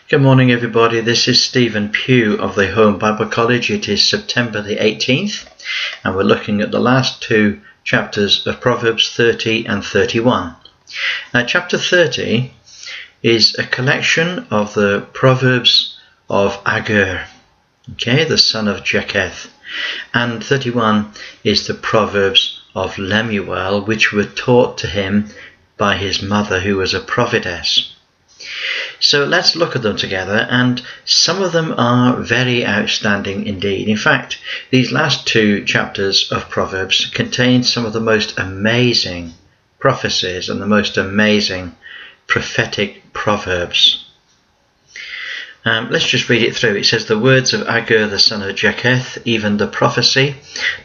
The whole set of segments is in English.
Good morning, everybody. This is Stephen Pugh of the Home Bible College. It is September the 18th, and we're looking at the last two chapters of Proverbs 30 and 31. Now, chapter 30 is a collection of the Proverbs of Agur, the son of Japheth, and 31 is the Proverbs of Lemuel, which were taught to him by his mother, who was a prophetess. So let's look at them together, and some of them are very outstanding indeed. In fact, these last two chapters of Proverbs contain some of the most amazing prophecies and the most amazing prophetic proverbs. Let's just read it through. It says, "The words of Agur the son of Japheth, even the prophecy.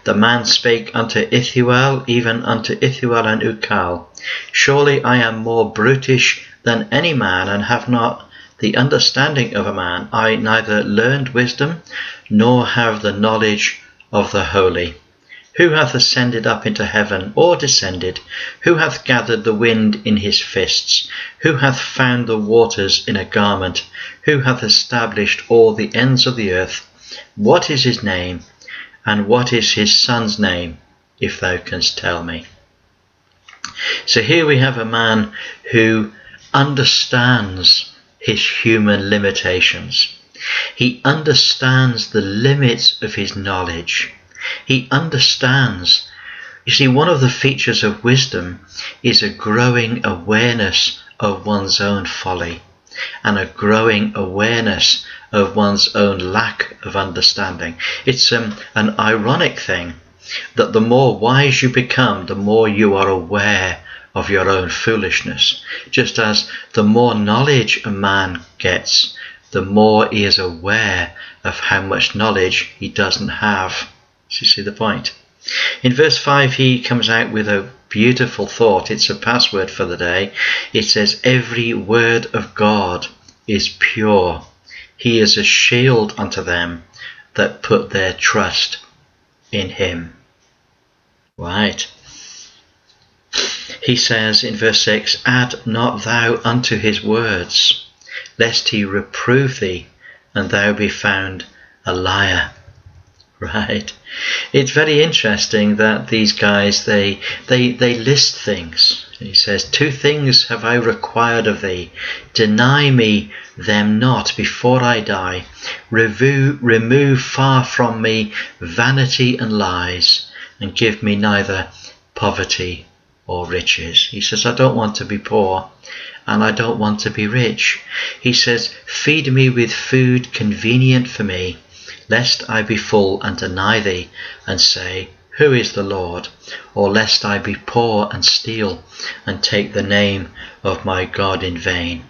The man spake unto Ithuel, even unto Ithuel and Ukal. Surely I am more brutish than any man, and have not the understanding of a man. I neither learned wisdom, nor have the knowledge of the holy. Who hath ascended up into heaven, or descended? Who hath gathered the wind in his fists? Who hath found the waters in a garment? Who hath established all the ends of the earth? What is his name? And what is his son's name, if thou canst tell me?" So here we have a man who understands his human limitations. He understands the limits of his knowledge. He understands. You see, one of the features of wisdom is a growing awareness of one's own folly and a growing awareness of one's own lack of understanding. It's an ironic thing that the more wise you become, the more you are aware of your own foolishness. Just as the more knowledge a man gets, the more he is aware of how much knowledge he doesn't have. Do you see the point? In verse 5, he comes out with a beautiful thought. It's a password for the day. It says, "Every word of God is pure. He is a shield unto them that put their trust in him." Right. He says in verse 6, "Add not thou unto his words, lest he reprove thee, and thou be found a liar." Right. It's very interesting that these guys, they list things. He says, "Two things have I required of thee. Deny me them not before I die. Remove far from me vanity and lies, and give me neither poverty or riches." He says, I don't want to be poor, and I don't want to be rich. He says, "Feed me with food convenient for me, lest I be full and deny thee, and say, Who is the Lord? Or lest I be poor and steal, and take the name of my God in vain."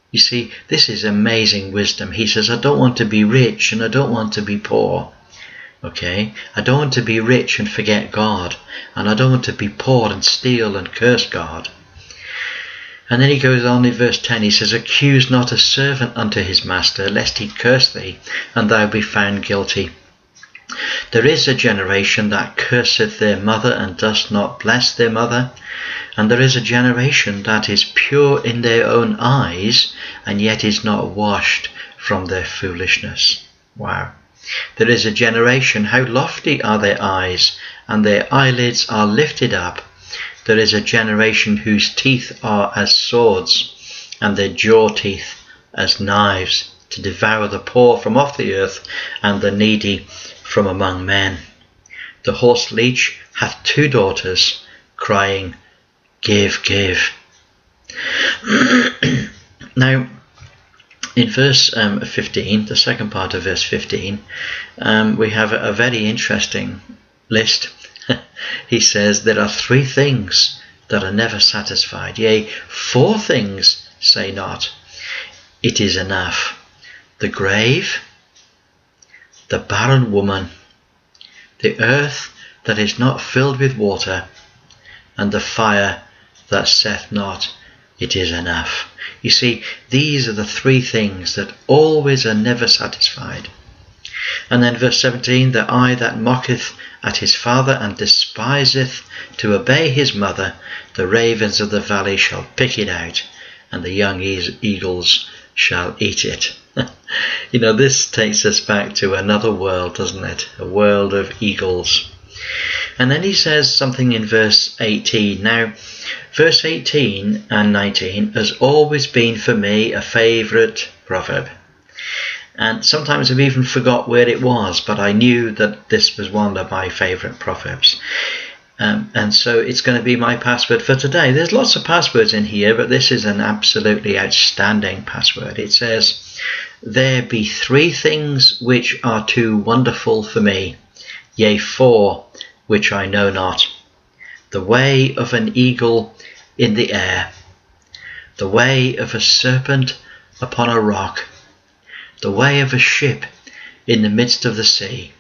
You see, this is amazing wisdom. He says, I don't want to be rich, and I don't want to be poor. I don't want to be rich and forget God, and I don't want to be poor and steal and curse God. And then he goes on in verse 10, he says, "Accuse not a servant unto his master, lest he curse thee, and thou be found guilty. There is a generation that curseth their mother, and doth not bless their mother. And there is a generation that is pure in their own eyes, and yet is not washed from their foolishness." Wow. There is a generation, how lofty are their eyes, and their eyelids are lifted up. There is a generation whose teeth are as swords, and their jaw teeth as knives, to devour the poor from off the earth, and the needy from among men. The horse leech hath two daughters, crying, Give, give. Now, in verse 15, the second part of verse 15, we have a very interesting list. He says, "There are three things that are never satisfied. Yea, four things say not, It is enough. The grave, the barren woman, the earth that is not filled with water, and the fire that saith not, It is enough." You see, these are the three things that always are never satisfied. And then verse 17, "The eye that mocketh at his father, and despiseth to obey his mother, the ravens of the valley shall pick it out, and the young eagles shall eat it. You know, this takes us back to another world, doesn't it? A world of eagles. And then he says something in verse 18. Now, verse 18 and 19 has always been for me a favourite proverb. And sometimes I've even forgot where it was, but I knew that this was one of my favourite proverbs. And so it's going to be my password for today. There's lots of passwords in here, but this is an absolutely outstanding password. It says, there be 3 things which are too wonderful for me, yea, 4 which I know not. The way of an eagle in the air, the way of a serpent upon a rock, the way of a ship in the midst of the sea,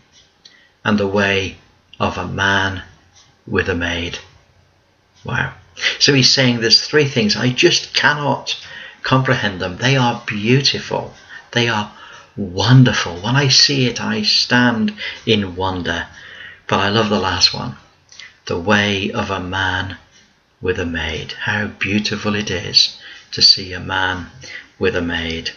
and the way of a man with a maid. Wow. So he's saying there's 3 things. I just cannot comprehend them. They are beautiful. They are wonderful. When I see it, I stand in wonder. But I love the last one. The way of a man with a maid. How beautiful it is to see a man with a maid.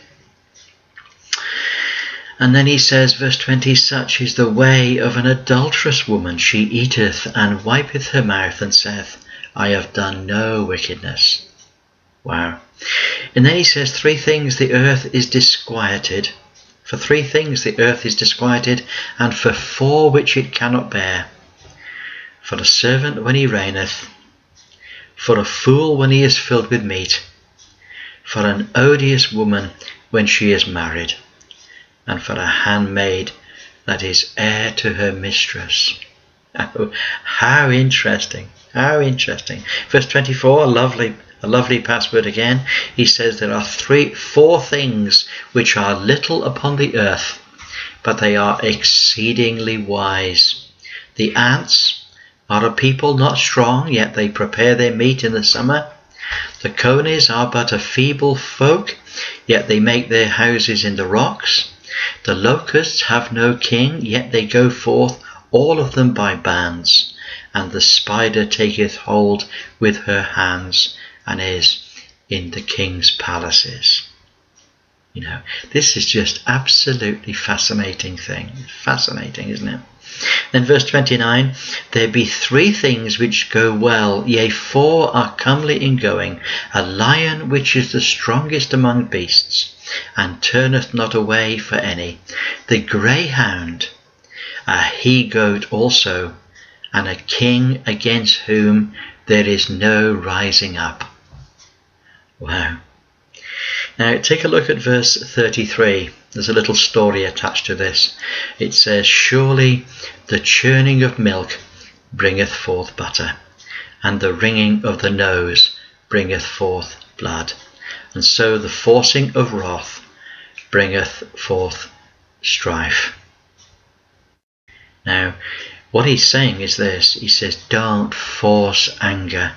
And then he says, verse 20, such is the way of an adulterous woman. She eateth and wipeth her mouth and saith, I have done no wickedness. Wow. And then he says 3 things the earth is disquieted. For 3 things the earth is disquieted, and for 4 which it cannot bear. For a servant when he reigneth, for a fool when he is filled with meat, for an odious woman when she is married, and for a handmaid that is heir to her mistress. Oh, how interesting, how interesting. Verse 24, a lovely password again. He says there are 4 things which are little upon the earth, but they are exceedingly wise. The ants are a people not strong, yet they prepare their meat in the summer. The conies are but a feeble folk, yet they make their houses in the rocks. The locusts have no king, yet they go forth, all of them by bands. And the spider taketh hold with her hands, and is in the king's palaces. You know, this is just absolutely fascinating thing. Fascinating, isn't it? Then verse 29, there be 3 things which go well, yea, 4 are comely in going, a lion which is the strongest among beasts, and turneth not away for any, the greyhound, a he-goat also, and a king against whom there is no rising up. Wow. Now take a look at verse 33. There's a little story attached to this. It says, surely the churning of milk bringeth forth butter, and the wringing of the nose bringeth forth blood, and so the forcing of wrath bringeth forth strife. Now, what he's saying is this. He says, don't force anger.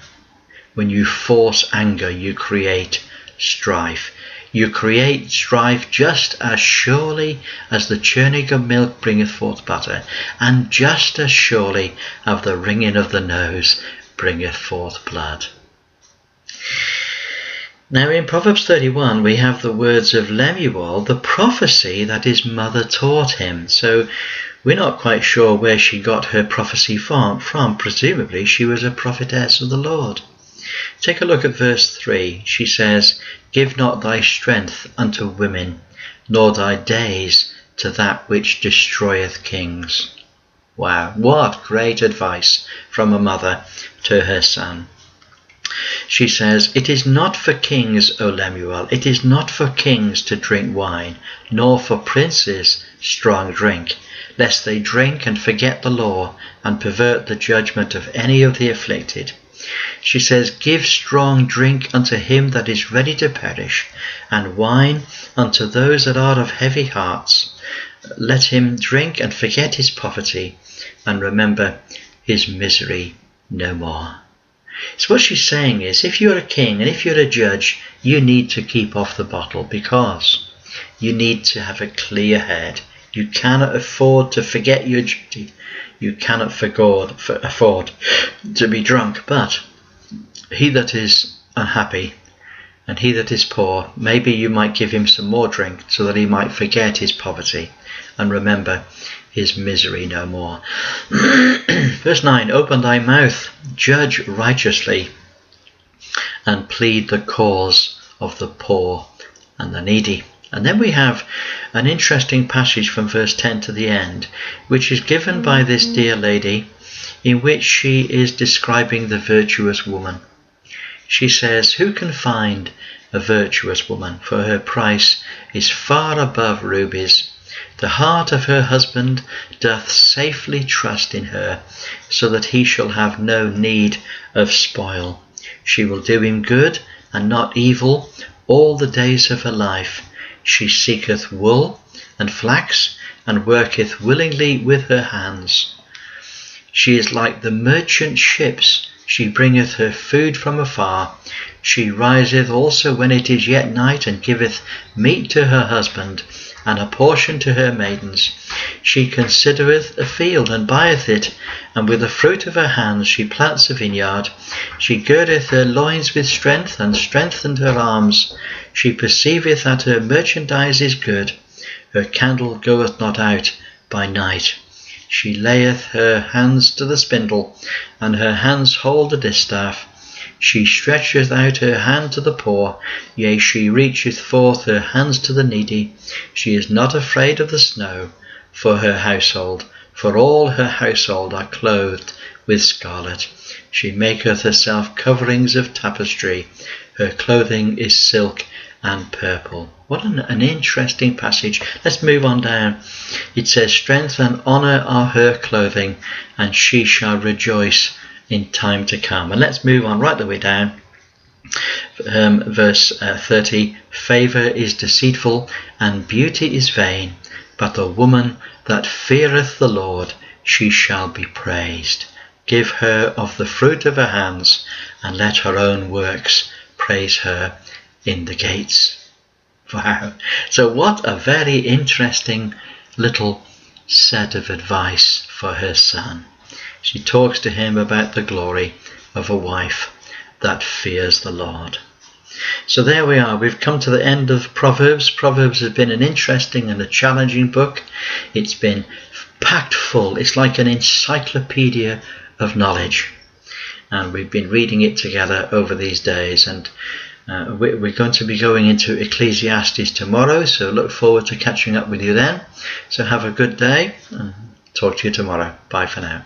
When you force anger, you create strife. You create strife just as surely as the churning of milk bringeth forth butter, and just as surely as the wringing of the nose bringeth forth blood. Now in Proverbs 31 we have the words of Lemuel, the prophecy that his mother taught him. So we're not quite sure where she got her prophecy from. Presumably she was a prophetess of the Lord. Take a look at verse 3. She says, give not thy strength unto women, nor thy days to that which destroyeth kings. Wow, what great advice from a mother to her son. She says, it is not for kings, O Lemuel, it is not for kings to drink wine, nor for princes strong drink, lest they drink and forget the law, and pervert the judgment of any of the afflicted. She says, give strong drink unto him that is ready to perish, and wine unto those that are of heavy hearts. Let him drink and forget his poverty, and remember his misery no more. So what she's saying is, if you're a king and if you're a judge, you need to keep off the bottle, because you need to have a clear head. You cannot afford to forget your duty. You cannot afford to be drunk. But he that is unhappy And he that is poor, maybe you might give him some more drink so that he might forget his poverty and remember his misery no more. Verse 9, open thy mouth, judge righteously, and plead the cause of the poor and the needy. And then we have an interesting passage from verse 10 to the end, which is given by this dear lady, in which she is describing the virtuous woman. She says, who can find a virtuous woman? For her price is far above rubies. The heart of her husband doth safely trust in her, so that he shall have no need of spoil. She will do him good and not evil all the days of her life. She seeketh wool and flax, and worketh willingly with her hands. She is like the merchant ships. She bringeth her food from afar. She riseth also when it is yet night, and giveth meat to her husband, and a portion to her maidens. She considereth a field, and buyeth it, and with the fruit of her hands she plants a vineyard. She girdeth her loins with strength, and strengthened her arms. She perceiveth that her merchandise is good. Her candle goeth not out by night. She layeth her hands to the spindle, and her hands hold the distaff. She stretcheth out her hand to the poor, yea, she reacheth forth her hands to the needy. She is not afraid of the snow for her household, for all her household are clothed with scarlet. She maketh herself coverings of tapestry. Her clothing is silk and purple. What an interesting passage. Let's move on down. It says, strength and honour are her clothing, and she shall rejoice in time to come. And let's move on right the way down. Verse 30, favour is deceitful, and beauty is vain, but the woman that feareth the Lord, she shall be praised. Give her of the fruit of her hands, and let her own works praise her in the gates. Wow. So what a very interesting little set of advice for her son. She talks to him about the glory of a wife that fears the Lord. So there we are. We've come to the end of Proverbs. Proverbs has been an interesting and a challenging book. It's been packed full. It's like an encyclopedia of knowledge. And we've been reading it together over these days. And we're going to be going into Ecclesiastes tomorrow. So look forward to catching up with you then. So have a good day and talk to you tomorrow. Bye for now.